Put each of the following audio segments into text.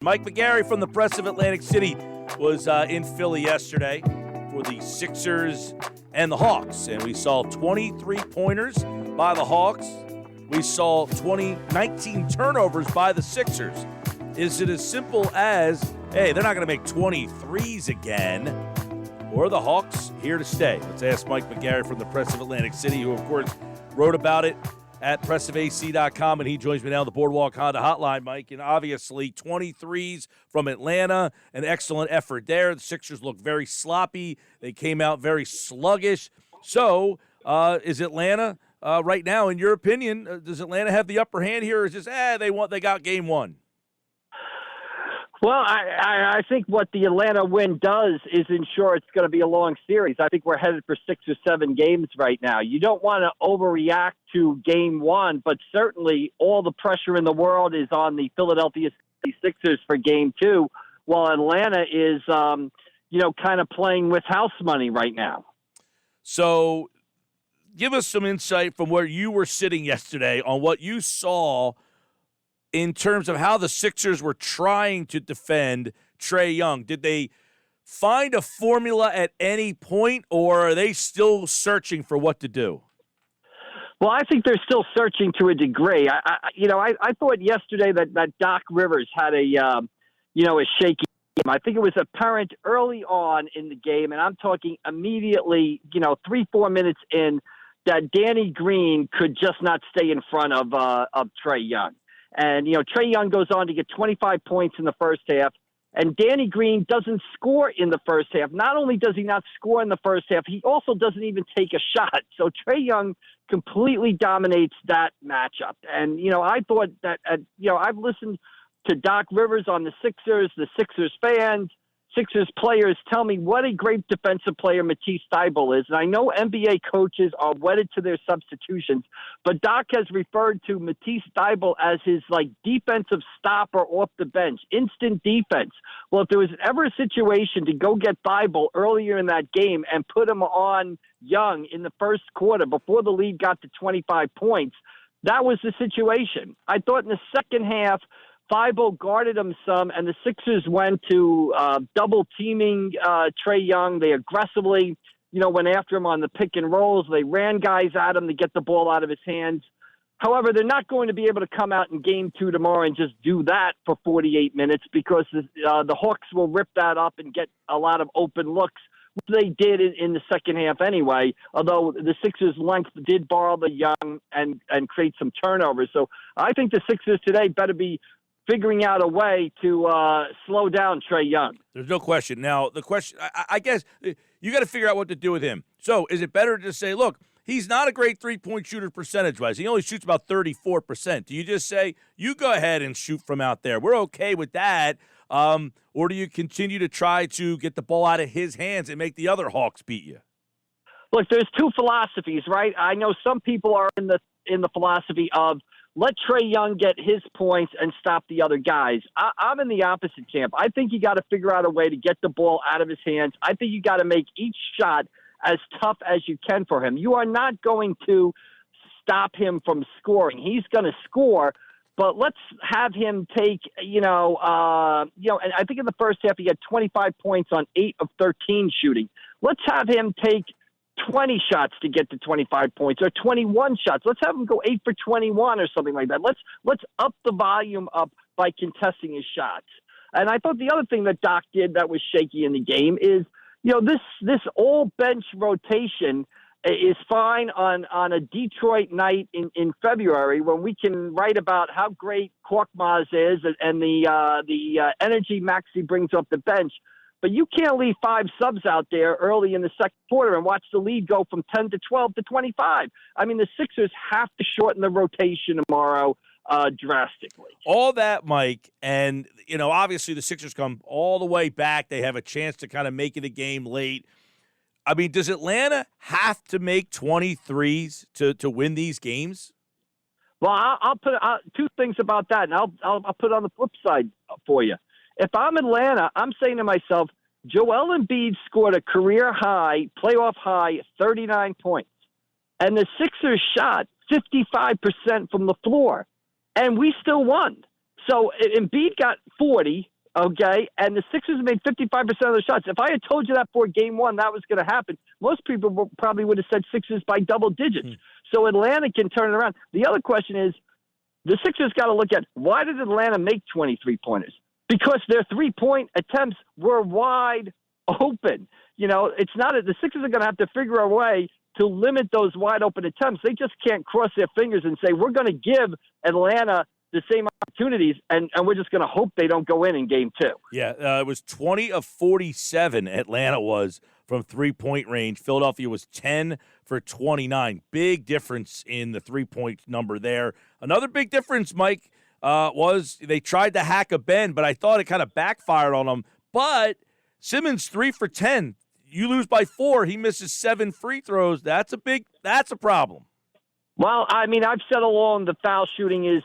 Mike McGarry from the Press of Atlantic City was in Philly yesterday for the Sixers and the Hawks, and we saw 23 pointers by the Hawks. We saw 19 turnovers by the Sixers. Is it as simple as, hey, they're not going to make 23s again, or are the Hawks here to stay? Let's ask Mike McGarry from the Press of Atlantic City, who, of course, wrote about it at pressofac.com, and he joins me now on the Boardwalk Honda Hotline, Mike. And obviously, 23s from Atlanta, an excellent effort there. The Sixers look very sloppy. They came out very sluggish. So, is Atlanta right now, in your opinion, does Atlanta have the upper hand here, or is this, they got game one? Well, I think what the Atlanta win does is ensure it's going to be a long series. I think we're headed for 6 or 7 games right now. You don't want to overreact to game one, but certainly all the pressure in the world is on the Philadelphia 76ers for game two, while Atlanta is, kind of playing with house money right now. So give us some insight from where you were sitting yesterday on what you saw in terms of how the Sixers were trying to defend Trae Young. Did they find a formula at any point, or are they still searching for what to do? Well, I think they're still searching to a degree. I thought yesterday that Doc Rivers had a shaky game. I think it was apparent early on in the game, and I'm talking immediately, 3-4 minutes in, that Danny Green could just not stay in front of Trae Young. And, Trae Young goes on to get 25 points in the first half, and Danny Green doesn't score in the first half. Not only does he not score in the first half, he also doesn't even take a shot. So Trae Young completely dominates that matchup. And, I thought that, I've listened to Doc Rivers on the Sixers fans, Sixers players tell me what a great defensive player Matisse Thybulle is. And I know NBA coaches are wedded to their substitutions, but Doc has referred to Matisse Thybulle as his defensive stopper off the bench, instant defense. Well, if there was ever a situation to go get Thybulle earlier in that game and put him on Young in the first quarter before the lead got to 25 points, that was the situation. I thought in the second half, Thybulle guarded him some, and the Sixers went to double teaming Trae Young. They aggressively, went after him on the pick and rolls. They ran guys at him to get the ball out of his hands. However, they're not going to be able to come out in game two tomorrow and just do that for 48 minutes because the Hawks will rip that up and get a lot of open looks, which they did in the second half anyway, although the Sixers' length did borrow the Young and create some turnovers. So I think the Sixers today better be figuring out a way to slow down Trae Young. There's no question. Now, the question, I guess, you got to figure out what to do with him. So is it better to say, look, he's not a great three-point shooter percentage-wise. He only shoots about 34%. Do you just say, you go ahead and shoot from out there? We're okay with that. Or do you continue to try to get the ball out of his hands and make the other Hawks beat you? Look, there's two philosophies, right? I know some people are in the philosophy of, let Trae Young get his points and stop the other guys. I'm in the opposite camp. I think you got to figure out a way to get the ball out of his hands. I think you got to make each shot as tough as you can for him. You are not going to stop him from scoring. He's going to score, but let's have him take, and I think in the first half he had 25 points on 8 of 13 shooting. Let's have him take 20 shots to get to 25 points or 21 shots. Let's have him go 8 for 21 or something like that. Let's up the volume up by contesting his shots. And I thought the other thing that Doc did that was shaky in the game is, this all bench rotation is fine on a Detroit night in February when we can write about how great Korkmaz is and the energy Maxey brings off the bench. But you can't leave 5 subs out there early in the second quarter and watch the lead go from 10 to 12 to 25. I mean, the Sixers have to shorten the rotation tomorrow drastically. All that, Mike, and, obviously the Sixers come all the way back. They have a chance to kind of make it a game late. I mean, does Atlanta have to make 23s to win these games? Well, I'll put 2 things about that, and I'll put it on the flip side for you. If I'm Atlanta, I'm saying to myself, Joel Embiid scored a career high, playoff high, 39 points. And the Sixers shot 55% from the floor. And we still won. So Embiid got 40, okay, and the Sixers made 55% of the shots. If I had told you that for game one that was going to happen, most people probably would have said Sixers by double digits. So Atlanta can turn it around. The other question is, the Sixers got to look at, why did Atlanta make 23-pointers? Because their three-point attempts were wide open. It's not the Sixers are going to have to figure a way to limit those wide open attempts. They just can't cross their fingers and say, we're going to give Atlanta the same opportunities, and we're just going to hope they don't go in game two. Yeah, it was 20 of 47, Atlanta was, from three-point range. Philadelphia was 10 for 29. Big difference in the three-point number there. Another big difference, Mike, was they tried to hack a bend, but I thought it kind of backfired on them. But Simmons 3 for 10. You lose by 4. He misses 7 free throws. That's a problem. Well, I mean, I've said along the foul shooting is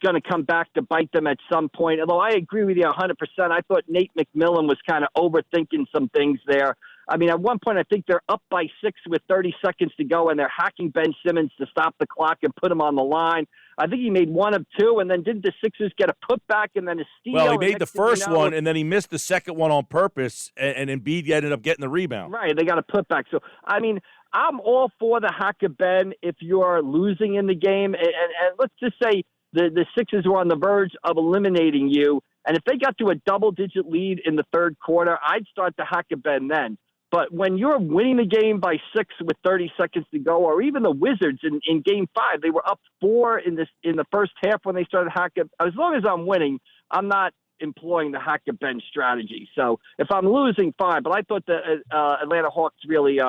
going to come back to bite them at some point. Although I agree with you 100%. I thought Nate McMillan was kind of overthinking some things there. I mean, at one point, I think they're up by 6 with 30 seconds to go, and they're hacking Ben Simmons to stop the clock and put him on the line. I think he made 1 of 2, and then didn't the Sixers get a putback and then a steal? Well, he made the first one, and then he missed the second one on purpose, and Embiid ended up getting the rebound. Right, they got a putback. So, I mean, I'm all for the hack a Ben if you're losing in the game. And let's just say the Sixers were on the verge of eliminating you, and if they got to a double-digit lead in the third quarter, I'd start the hack a Ben then. But when you're winning the game by 6 with 30 seconds to go, or even the Wizards in Game 5, they were up 4 in the first half when they started hacking. As long as I'm winning, I'm not employing the hack a Ben strategy. So if I'm losing, fine. But I thought the Atlanta Hawks really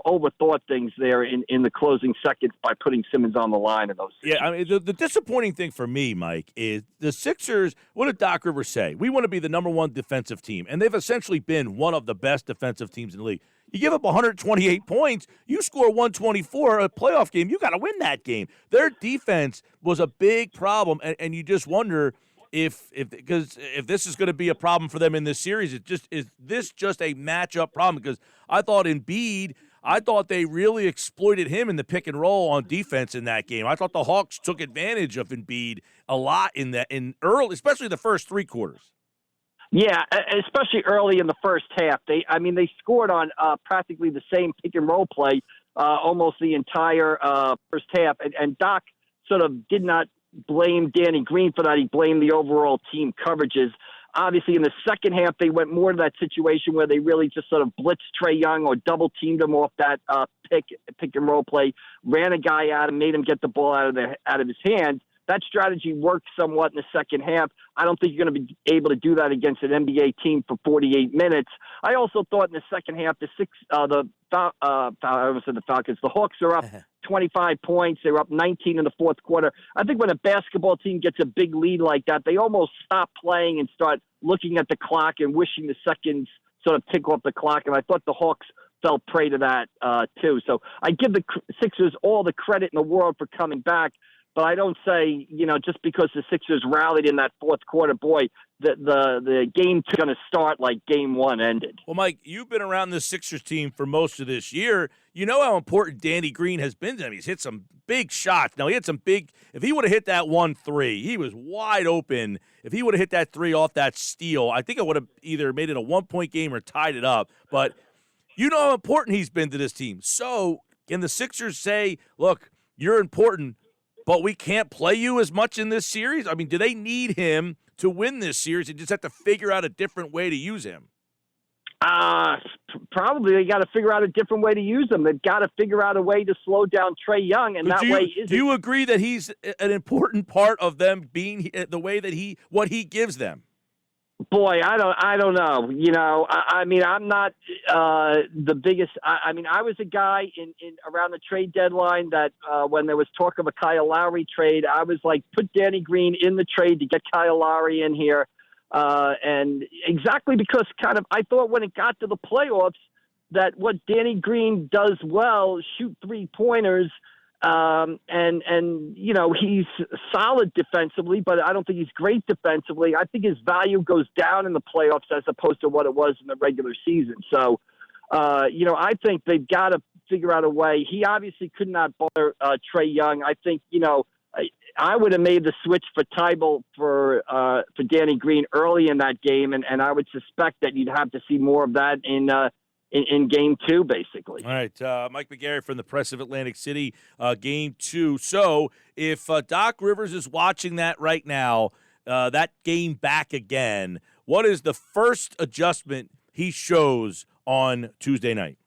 overthought things there in the closing seconds by putting Simmons on the line in those situations. Yeah, I mean, the disappointing thing for me, Mike, is the Sixers, what did Doc Rivers say? We want to be the number one defensive team, and they've essentially been one of the best defensive teams in the league. You give up 128 points, you score 124, a playoff game, you got to win that game. Their defense was a big problem, and you just wonder because if this is going to be a problem for them in this series, is this just a matchup problem? Because I thought they really exploited him in the pick and roll on defense in that game. I thought the Hawks took advantage of Embiid a lot in early, especially the first 3 quarters. Yeah, especially early in the first half. They scored on practically the same pick and roll play almost the entire first half. And Doc sort of did not blame Danny Green for that. He blamed the overall team coverages. Obviously, in the second half, they went more to that situation where they really just sort of blitzed Trae Young or double-teamed him off that pick-and-roll play, ran a guy out and made him get the ball out of his hands. That strategy worked somewhat in the second half. I don't think you're going to be able to do that against an NBA team for 48 minutes. I also thought in the second half, the Hawks are up 25 points. They were up 19 in the fourth quarter. I think when a basketball team gets a big lead like that, they almost stop playing and start looking at the clock and wishing the seconds sort of tick off the clock. And I thought the Hawks fell prey to that too. So I give the Sixers all the credit in the world for coming back. But I don't say, just because the Sixers rallied in that fourth quarter, boy, the game's going to start like game one ended. Well, Mike, you've been around this Sixers team for most of this year. You know how important Danny Green has been to them. He's hit some big shots. Now, he had some big – if he would have hit that 1-3, he was wide open. If he would have hit that 3 off that steal, I think it would have either made it a 1-point game or tied it up. But you know how important he's been to this team. So can the Sixers say, look, you're important, but we can't play you as much in this series? I mean, do they need him to win this series and just have to figure out a different way to use him? Probably they got to figure out a different way to use him. They've got to figure out a way to slow down Trae Young, and do you agree that he's an important part of them being the way that what he gives them? Boy, I don't know. I mean, I'm not the biggest. I mean, I was a guy in around the trade deadline that when there was talk of a Kyle Lowry trade, I was like, put Danny Green in the trade to get Kyle Lowry in here. And exactly because I thought when it got to the playoffs that what Danny Green does well, shoot 3-pointers, and he's solid defensively, but I don't think he's great defensively. I think his value goes down in the playoffs as opposed to what it was in the regular season. So, I think they've got to figure out a way. He obviously could not bother Trae Young. I think, I would have made the switch for Tybalt for Danny Green early in that game, and I would suspect that you'd have to see more of that in game two, basically. All right, Mike McGarry from the Press of Atlantic City, game two. So if Doc Rivers is watching that right now, that game back again, what is the first adjustment he shows on Tuesday night?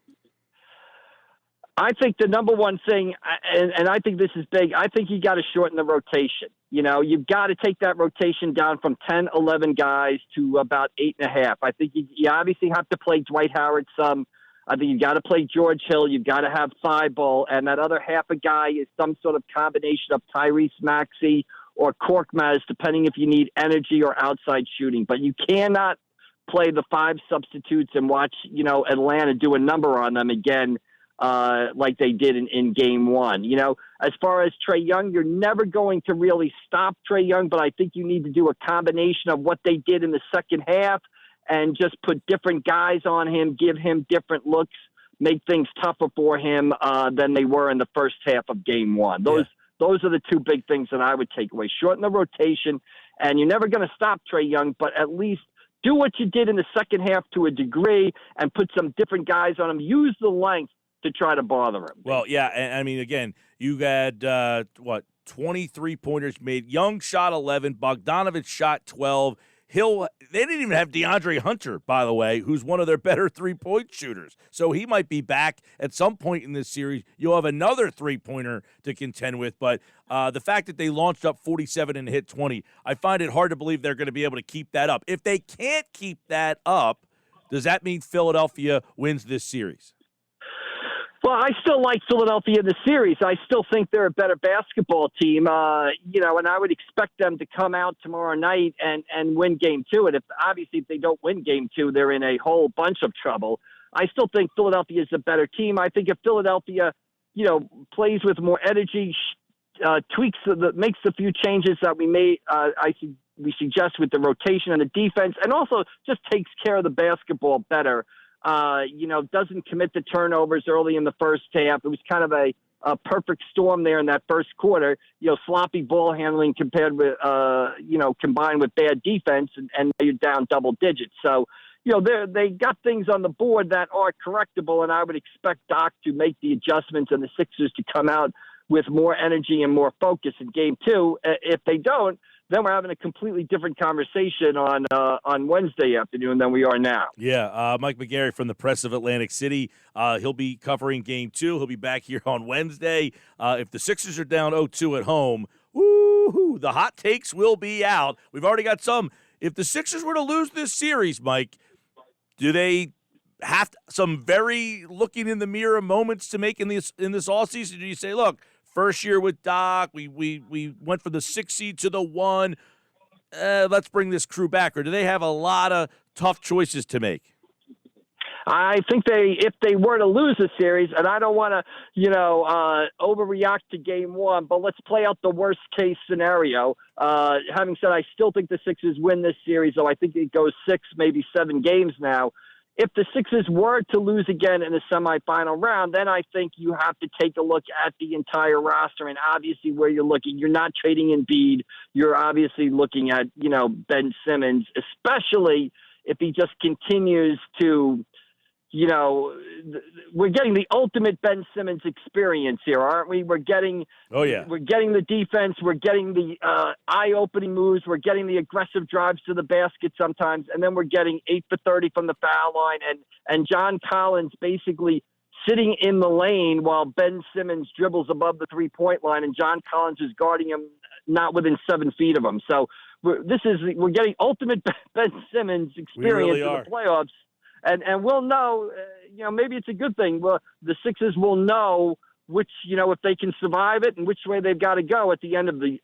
I think the number one thing, and I think this is big, I think you got to shorten the rotation. You've got to take that rotation down from 10, 11 guys to about 8.5. I think you obviously have to play Dwight Howard some. I think you've got to play George Hill. You've got to have Thibault, and that other half a guy is some sort of combination of Tyrese Maxey or Korkmaz, depending if you need energy or outside shooting. But you cannot play the 5 substitutes and watch, Atlanta do a number on them again like they did in game one. As far as Trae Young, you're never going to really stop Trae Young, but I think you need to do a combination of what they did in the second half and just put different guys on him, give him different looks, make things tougher for him than they were in the first half of game one. Those are the two big things that I would take away. Shorten the rotation, and you're never going to stop Trae Young, but at least do what you did in the second half to a degree and put some different guys on him. Use the length to try to bother him. Well, yeah, and I mean, again, you had, 23 pointers made. Young shot 11. Bogdanovich shot 12. Hill, they didn't even have DeAndre Hunter, by the way, who's one of their better three-point shooters. So he might be back at some point in this series. You'll have another three-pointer to contend with. But the fact that they launched up 47 and hit 20, I find it hard to believe they're going to be able to keep that up. If they can't keep that up, does that mean Philadelphia wins this series? Well, I still like Philadelphia in the series. I still think they're a better basketball team, and I would expect them to come out tomorrow night and win game two. And obviously if they don't win game two, they're in a whole bunch of trouble. I still think Philadelphia is a better team. I think if Philadelphia, plays with more energy, makes a few changes that we made, we suggest with the rotation and the defense, and also just takes care of the basketball better. Doesn't commit the turnovers early in the first half. It was kind of a perfect storm there in that first quarter. Sloppy ball handling combined with bad defense, and you're down double digits. So, they got things on the board that are correctable, and I would expect Doc to make the adjustments and the Sixers to come out with more energy and more focus in game two. If they don't, then we're having a completely different conversation on Wednesday afternoon than we are now. Yeah, Mike McGarry from the Press of Atlantic City. He'll be covering Game 2. He'll be back here on Wednesday. If the Sixers are down 0-2 at home, woo-hoo, the hot takes will be out. We've already got some. If the Sixers were to lose this series, Mike, do they have some very looking in the mirror moments to make in this offseason? Do you say, look, first year with Doc, we went from the 6 seed to the 1. Let's bring this crew back. Or do they have a lot of tough choices to make? I think if they were to lose a series, and I don't want to, overreact to game one, but let's play out the worst case scenario. Having said, I still think the Sixers win this series, though I think it goes 6, maybe 7 games now. If the Sixers were to lose again in the semifinal round, then I think you have to take a look at the entire roster, and obviously where you're looking. You're not trading Embiid. You're obviously looking at, Ben Simmons, especially if he just continues to, we're getting the ultimate Ben Simmons experience here, aren't we? We're getting the defense. We're getting the eye-opening moves. We're getting the aggressive drives to the basket sometimes, and then we're getting 8 for 30 from the foul line, and John Collins basically sitting in the lane while Ben Simmons dribbles above the three-point line, and John Collins is guarding him not within 7 feet of him. So we're getting ultimate Ben Simmons experience in the playoffs. And we'll know, maybe it's a good thing. Well, the Sixers will know which, if they can survive it and which way they've got to go at the end of these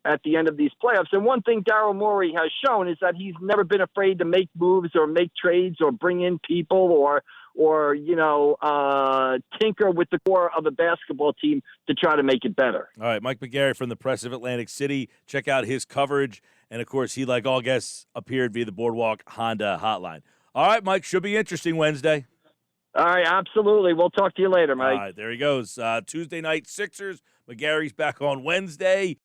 playoffs. And one thing Daryl Morey has shown is that he's never been afraid to make moves or make trades or bring in people or tinker with the core of a basketball team to try to make it better. All right, Mike McGarry from the Press of Atlantic City. Check out his coverage. And, of course, he, like all guests, appeared via the Boardwalk Honda hotline. All right, Mike, should be interesting Wednesday. All right, absolutely. We'll talk to you later, Mike. All right, there he goes. Tuesday night Sixers. McGarry's back on Wednesday.